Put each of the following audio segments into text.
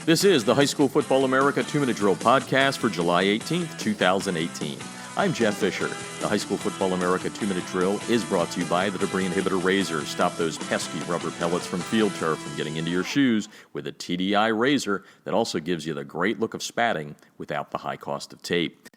This is the High School Football America 2-Minute Drill podcast for July 18th, 2018. I'm Jeff Fisher. The High School Football America 2-Minute Drill is brought to you by the Debris Inhibitor Razor. Stop those pesky rubber pellets from field turf from getting into your shoes with a TDI razor that also gives you the great look of spatting without the high cost of tape.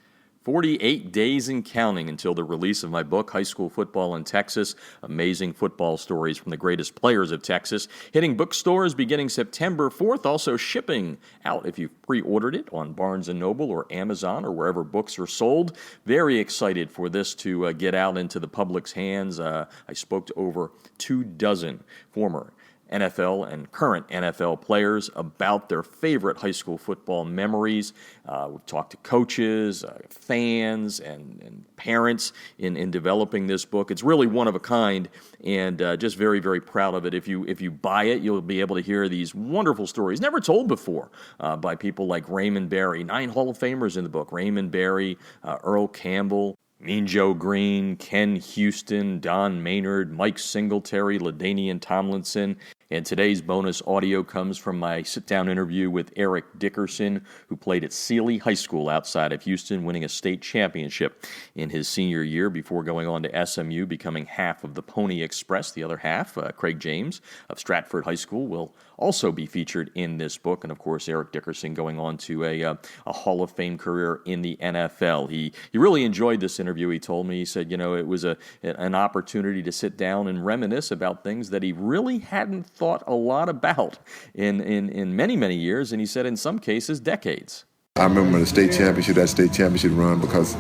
48 days and counting until the release of my book, High School Football in Texas, Amazing Football Stories from the Greatest Players of Texas, hitting bookstores beginning September 4th, also shipping out if you've pre-ordered it on Barnes & Noble or Amazon or wherever books are sold. Very excited for this to get out into the public's hands. I spoke to over 24 former NFL and current NFL players about their favorite high school football memories. We've talked to coaches, fans, and parents in developing this book. It's really one of a kind, and just very, very proud of it. If you buy it, you'll be able to hear these wonderful stories, never told before, by people like Raymond Berry. 9 Hall of Famers in the book. Raymond Berry, Earl Campbell, Mean Joe Green, Ken Houston, Don Maynard, Mike Singletary, LaDainian Tomlinson. And today's bonus audio comes from my sit-down interview with Eric Dickerson, who played at Sealy High School outside of Houston, winning a state championship in his senior year before going on to SMU, becoming half of the Pony Express. The other half, Craig James of Stratford High School, will also be featured in this book. And, of course, Eric Dickerson going on to a Hall of Fame career in the NFL. He really enjoyed this interview, he told me. He said, it was an opportunity to sit down and reminisce about things that he really hadn't thought a lot about in many, many years, and he said in some cases, decades. I remember that state championship run because,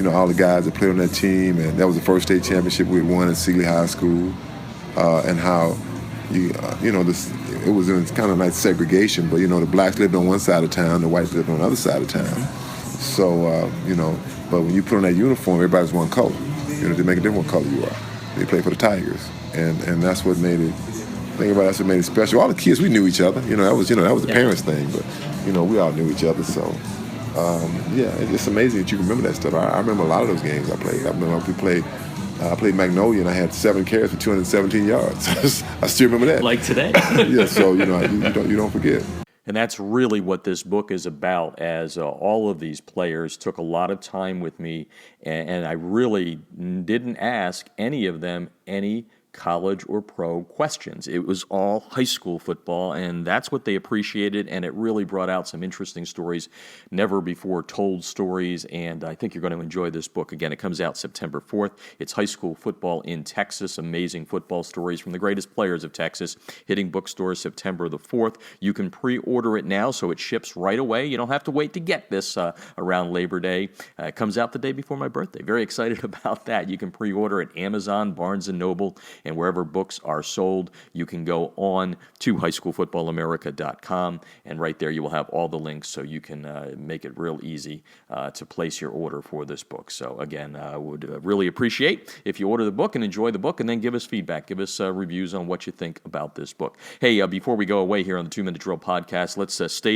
all the guys that played on that team, and that was the first state championship we had won at Sealy High School, and how, it was in kind of like segregation, but, the blacks lived on one side of town, the whites lived on the other side of town. So, but when you put on that uniform, everybody's one color. They make a different what color you are. They play for the Tigers, and that's what made it. Think about it, that's what made it special. All the kids, we knew each other. That was the parents' thing, but we all knew each other. So, it's amazing that you can remember that stuff. I remember a lot of those games I played. I remember I played Magnolia, and I had 7 carries for 217 yards. I still remember that. Like today. Yeah. So you don't forget. And that's really what this book is about, as all of these players took a lot of time with me, and I really didn't ask any of them any college or pro questions. It was all high school football, and that's what they appreciated, and it really brought out some interesting stories, never before told stories, and I think you're going to enjoy this book. Again, it comes out September 4th. It's High School Football in Texas, Amazing Football Stories from the Greatest Players of Texas, hitting bookstores September the 4th. You can pre-order it now, so it ships right away. You don't have to wait to get this around Labor Day. It comes out the day before my birthday. Very excited about that. You can pre-order at Amazon, Barnes & Noble, and wherever books are sold. You can go on to highschoolfootballamerica.com, and right there you will have all the links, so you can make it real easy to place your order for this book. So again, I would really appreciate if you order the book and enjoy the book, and then give us feedback, give us reviews on what you think about this book. Hey, before we go away here on the 2-Minute Drill podcast, let's stay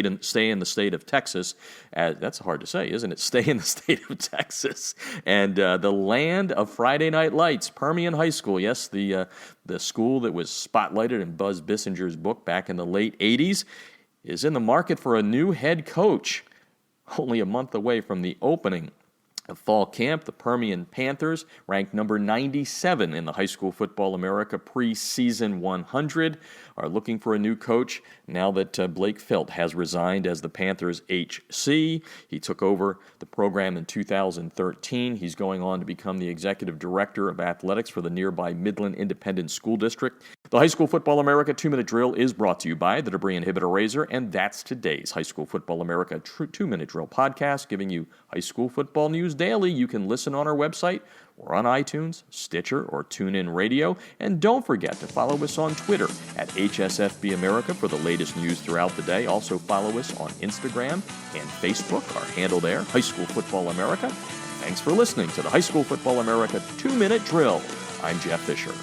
in the state of Texas. That's hard to say, isn't it? Stay in the state of Texas. And the land of Friday Night Lights, Permian High School. Yes, the school that was spotlighted in Buzz Bissinger's book back in the late 80s is in the market for a new head coach. Only a month away from the opening of fall camp, the Permian Panthers, ranked number 97 in the High School Football America preseason 100, are looking for a new coach now that Blake Felt has resigned as the Panthers HC. He took over the program in 2013. He's going on to become the executive director of athletics for the nearby Midland Independent School District. The High School Football America 2-Minute Drill is brought to you by the Debris Inhibitor Razor, and that's today's High School Football America 2-Minute Drill podcast, giving you high school football news daily. You can listen on our website or on iTunes, Stitcher, or TuneIn Radio. And don't forget to follow us on Twitter at HSFB America for the latest news throughout the day. Also follow us on Instagram and Facebook. Our handle there, High School Football America. Thanks for listening to the High School Football America 2-Minute Drill. I'm Jeff Fisher.